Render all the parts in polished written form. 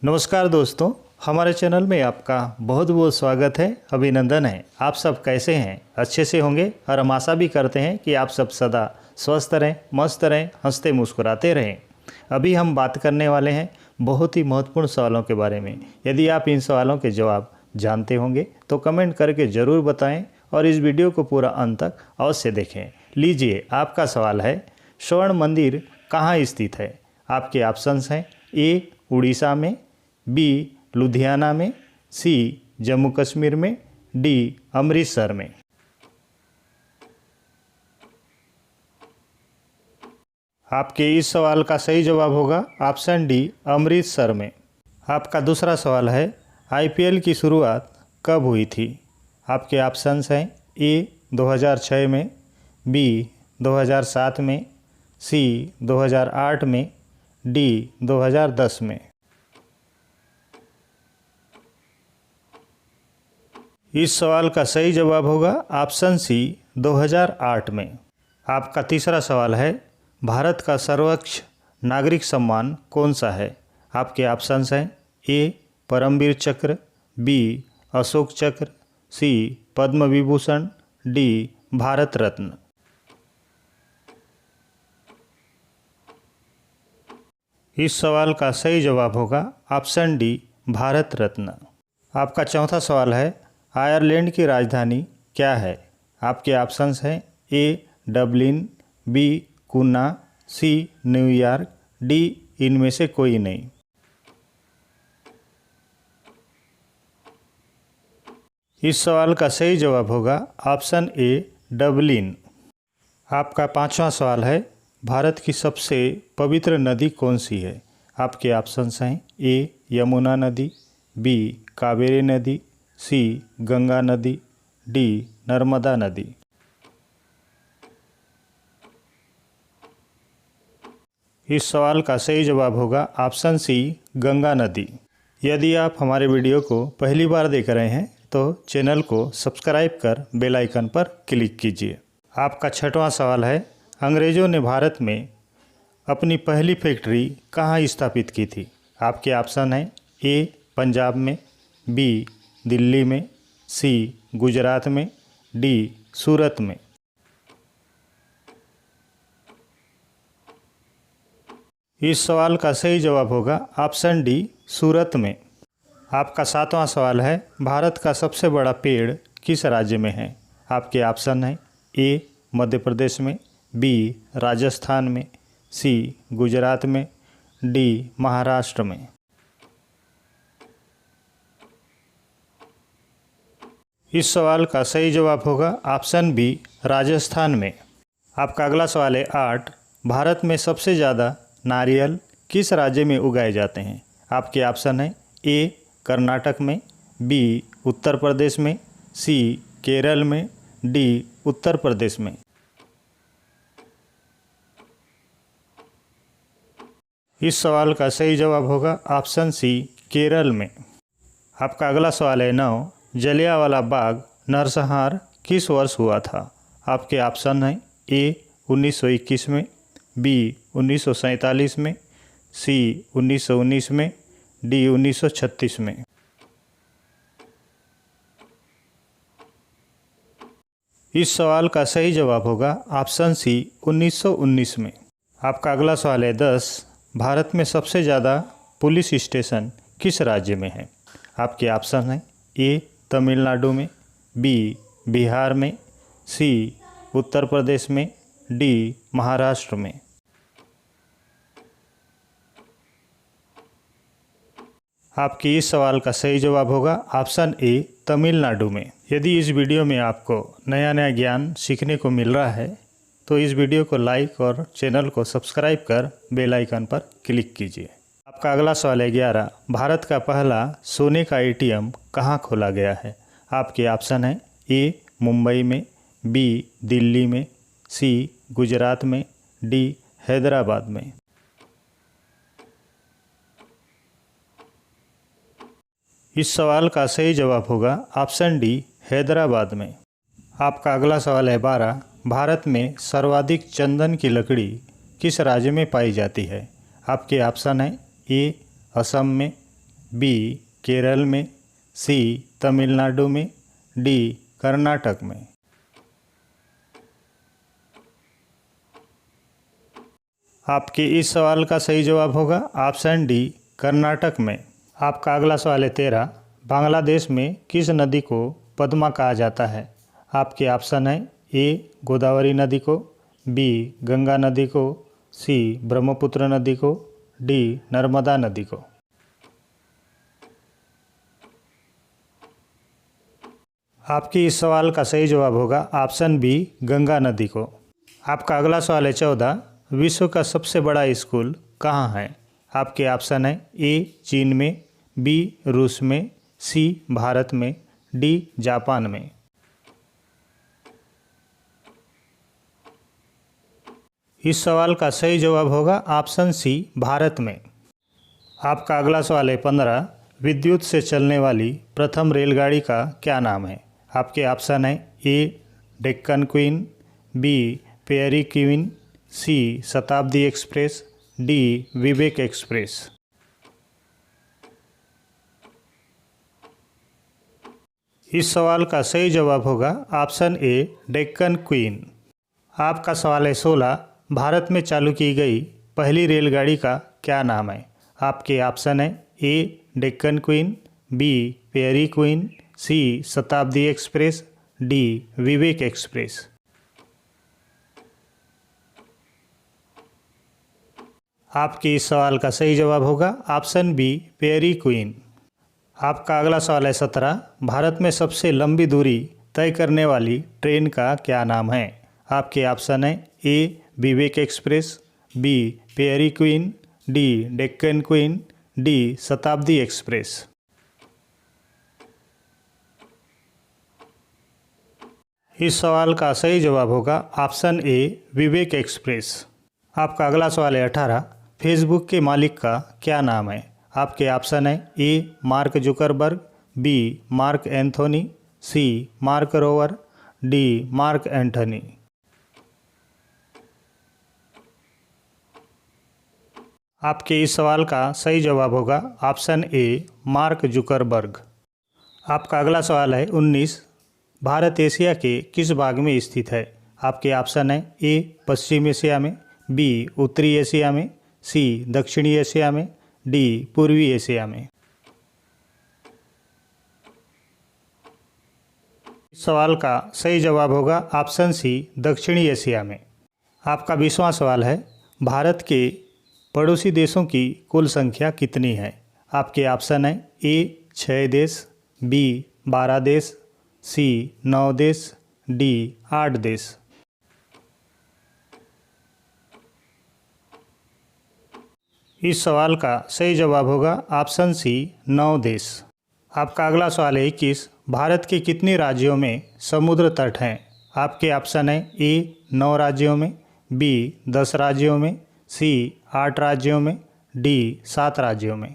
नमस्कार दोस्तों, हमारे चैनल में आपका बहुत बहुत स्वागत है, अभिनंदन है। आप सब कैसे हैं? अच्छे से होंगे और हम आशा भी करते हैं कि आप सब सदा स्वस्थ रहें, मस्त रहें, हंसते मुस्कुराते रहें। अभी हम बात करने वाले हैं बहुत ही महत्वपूर्ण सवालों के बारे में। यदि आप इन सवालों के जवाब जानते होंगे तो कमेंट करके ज़रूर बताएं और इस वीडियो को पूरा अंत तक अवश्य देखें। लीजिए, आपका सवाल है, स्वर्ण मंदिर कहाँ स्थित है? आपके ऑप्शंस हैं: ए उड़ीसा में, बी लुधियाना में, सी जम्मू कश्मीर में, डी अमृतसर में। आपके इस सवाल का सही जवाब होगा ऑप्शन डी, अमृतसर में। आपका दूसरा सवाल है, आईपीएल की शुरुआत कब हुई थी? आपके ऑप्शंस हैं: ए 2006 में, बी 2007 में, सी 2008 में, डी 2010 में। इस सवाल का सही जवाब होगा ऑप्शन सी, 2008 में। आपका तीसरा सवाल है, भारत का सर्वोच्च नागरिक सम्मान कौन सा है? आपके ऑप्शंस हैं: ए परमवीर चक्र, बी अशोक चक्र, सी पद्म विभूषण, डी भारत रत्न। इस सवाल का सही जवाब होगा ऑप्शन डी, भारत रत्न। आपका चौथा सवाल है, आयरलैंड की राजधानी क्या है? आपके ऑप्शंस हैं: ए डबलिन, बी कुन्ना, सी न्यूयॉर्क, डी इनमें से कोई नहीं। इस सवाल का सही जवाब होगा ऑप्शन ए, डबलिन। आपका पांचवा सवाल है, भारत की सबसे पवित्र नदी कौन सी है? आपके ऑप्शंस हैं: ए यमुना नदी, बी कावेरी नदी, सी गंगा नदी, डी नर्मदा नदी। इस सवाल का सही जवाब होगा ऑप्शन सी, गंगा नदी। यदि आप हमारे वीडियो को पहली बार देख रहे हैं तो चैनल को सब्सक्राइब कर बेल आइकन पर क्लिक कीजिए। आपका छठवां सवाल है, अंग्रेज़ों ने भारत में अपनी पहली फैक्ट्री कहाँ स्थापित की थी? आपके ऑप्शन हैं: ए पंजाब में, बी दिल्ली में, सी गुजरात में, डी सूरत में। इस सवाल का सही जवाब होगा ऑप्शन डी, सूरत में। आपका सातवां सवाल है, भारत का सबसे बड़ा पेड़ किस राज्य में है? आपके ऑप्शन हैं: ए मध्य प्रदेश में, बी राजस्थान में, सी गुजरात में, डी महाराष्ट्र में। इस सवाल का सही जवाब होगा ऑप्शन बी, राजस्थान में। आपका अगला सवाल है 8, भारत में सबसे ज़्यादा नारियल किस राज्य में उगाए जाते हैं? आपके ऑप्शन हैं: ए कर्नाटक में, बी उत्तर प्रदेश में, सी केरल में, डी उत्तर प्रदेश में। इस सवाल का सही जवाब होगा ऑप्शन सी, केरल में। आपका अगला सवाल है 9, जलियांवाला बाग नरसंहार किस वर्ष हुआ था? आपके ऑप्शन हैं: ए 1921 में, बी 1947 में, सी 1919 में, डी 1936 में। इस सवाल का सही जवाब होगा ऑप्शन सी, 1919 में। आपका अगला सवाल है 10, भारत में सबसे ज़्यादा पुलिस स्टेशन किस राज्य में है? आपके ऑप्शन हैं: ए तमिलनाडु में, बी बिहार में, सी उत्तर प्रदेश में, डी महाराष्ट्र में। आपकी इस सवाल का सही जवाब होगा ऑप्शन ए, तमिलनाडु में। यदि इस वीडियो में आपको नया नया ज्ञान सीखने को मिल रहा है तो इस वीडियो को लाइक और चैनल को सब्सक्राइब कर बेल आइकन पर क्लिक कीजिए। आपका अगला सवाल है 11, भारत का पहला सोने का एटीएम कहाँ खोला गया है? आपके ऑप्शन हैं: ए मुंबई में, बी दिल्ली में, सी गुजरात में, डी हैदराबाद में। इस सवाल का सही जवाब होगा ऑप्शन डी, हैदराबाद में। आपका अगला सवाल है 12, भारत में सर्वाधिक चंदन की लकड़ी किस राज्य में पाई जाती है? आपके ऑप्शन हैं: ए असम में, बी केरल में, सी तमिलनाडु में, डी कर्नाटक में। आपके इस सवाल का सही जवाब होगा ऑप्शन डी कर्नाटक में। आपका अगला सवाल है 13। बांग्लादेश में किस नदी को पद्मा कहा जाता है? आपके ऑप्शन है ए गोदावरी नदी को, बी गंगा नदी को, सी ब्रह्मपुत्र नदी को, डी नर्मदा नदी को। आपकी इस सवाल का सही जवाब होगा ऑप्शन बी गंगा नदी को। आपका अगला सवाल है 14। विश्व का सबसे बड़ा स्कूल कहाँ है? आपके ऑप्शन है ए चीन में, बी रूस में, सी भारत में, डी जापान में। इस सवाल का सही जवाब होगा ऑप्शन सी भारत में। आपका अगला सवाल है 15। विद्युत से चलने वाली प्रथम रेलगाड़ी का क्या नाम है? आपके ऑप्शन है A Deccan Queen, B Fairy Queen, C Shatabdi Express, D Vivek express. इस सवाल का सही जवाब होगा ऑप्शन ए डेक्कन क्वीन। आपका सवाल है 16। भारत में चालू की गई पहली रेलगाड़ी का क्या नाम है? आपके ऑप्शन है A Deccan Queen, B Fairy Queen, C Shatabdi Express, D Vivek express. आपके इस सवाल का सही जवाब होगा ऑप्शन बी पेरी क्वीन। आपका अगला सवाल है 17। भारत में सबसे लंबी दूरी तय करने वाली ट्रेन का क्या नाम है? आपके ऑप्शन है A Vivek Express, B Fairy Queen, D Deccan Queen, D Shatabdi Express. इस सवाल का सही जवाब होगा ऑप्शन ए विवेक एक्सप्रेस। आपका अगला सवाल है 18। फेसबुक के मालिक का क्या नाम है? आपके ऑप्शन है A Mark Zuckerberg, B Mark Anthony, C Mark Rover, D Mark Anthony. आपके इस सवाल का सही जवाब होगा ऑप्शन ए मार्क जुकरबर्ग। आपका अगला सवाल है 19। भारत एशिया के किस भाग में स्थित है? आपके ऑप्शन है ए पश्चिम एशिया में, बी उत्तरी एशिया में, सी दक्षिणी एशिया में, डी पूर्वी एशिया में। इस सवाल का सही जवाब होगा ऑप्शन सी दक्षिणी एशिया में। आपका 20वां सवाल है भारत के पड़ोसी देशों की कुल संख्या कितनी है? आपके ऑप्शन है ए 6 देश, बी 12 देश, सी 9 देश, डी 8 देश। इस सवाल का सही जवाब होगा ऑप्शन सी 9 देश। आपका अगला सवाल है 21। भारत के कितने राज्यों में समुद्र तट हैं? आपके ऑप्शन है ए 9 राज्यों में, बी 10 राज्यों में, सी 8 राज्यों में, डी 7 राज्यों में।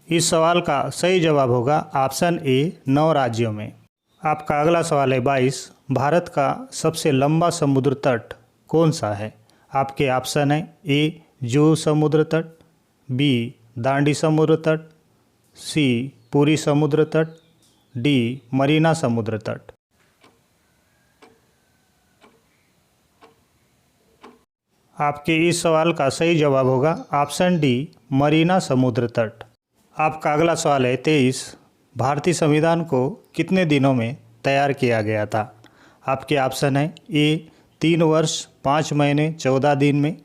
इस सवाल का सही जवाब होगा ऑप्शन ए 9 राज्यों में। आपका अगला सवाल है 22। भारत का सबसे लंबा समुद्र तट कौन सा है? आपके ऑप्शन है ए जुहू समुद्र तट, बी दांडी समुद्र तट, सी पुरी समुद्र तट, डी मरीना समुद्र तट। आपके इस सवाल का सही जवाब होगा ऑप्शन डी मरीना समुद्र तट। आपका अगला सवाल है 23। भारतीय संविधान को कितने दिनों में तैयार किया गया था? आपके ऑप्शन है ए 3 वर्ष 5 महीने 14 दिन में,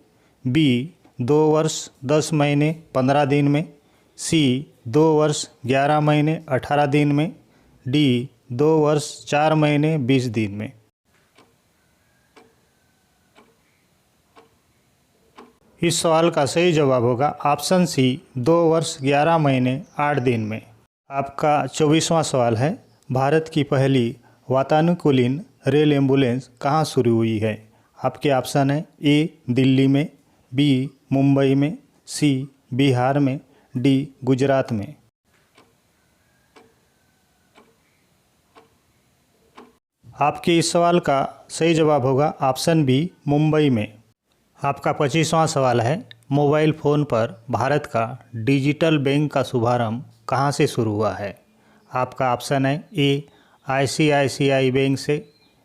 बी 2 वर्ष 10 महीने 15 दिन में, सी 2 वर्ष 11 महीने 18 दिन में, डी 2 वर्ष 4 महीने 20 दिन में। इस सवाल का सही जवाब होगा ऑप्शन सी 2 वर्ष 11 महीने 8 दिन में। आपका 24वां सवाल है भारत की पहली वातानुकूलित रेल एम्बुलेंस कहाँ शुरू हुई है? आपके ऑप्शन है ए दिल्ली में, बी मुंबई में, सी बिहार में, डी गुजरात में। आपके इस सवाल का सही जवाब होगा ऑप्शन बी मुंबई में। आपका 25वां सवाल है, मोबाइल फ़ोन पर भारत का डिजिटल बैंक का शुभारंभ कहाँ से शुरू हुआ है? आपका ऑप्शन है ए आईसीआईसीआई बैंक से,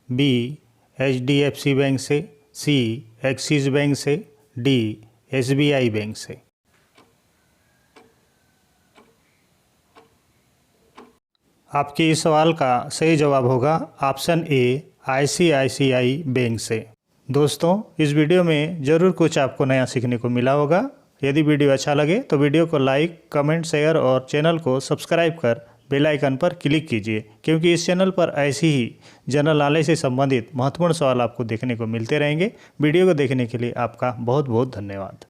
बी एचडीएफसी बैंक से, सी एक्सिस बैंक से, डी एसबीआई बैंक से। आपके इस सवाल का सही जवाब होगा ऑप्शन ए आईसीआईसीआई बैंक से। दोस्तों, इस वीडियो में ज़रूर कुछ आपको नया सीखने को मिला होगा। यदि वीडियो अच्छा लगे तो वीडियो को लाइक, कमेंट, शेयर और चैनल को सब्सक्राइब कर बेल आइकन पर क्लिक कीजिए, क्योंकि इस चैनल पर ऐसी ही जनरल नॉलेज से संबंधित महत्वपूर्ण सवाल आपको देखने को मिलते रहेंगे। वीडियो को देखने के लिए आपका बहुत बहुत धन्यवाद।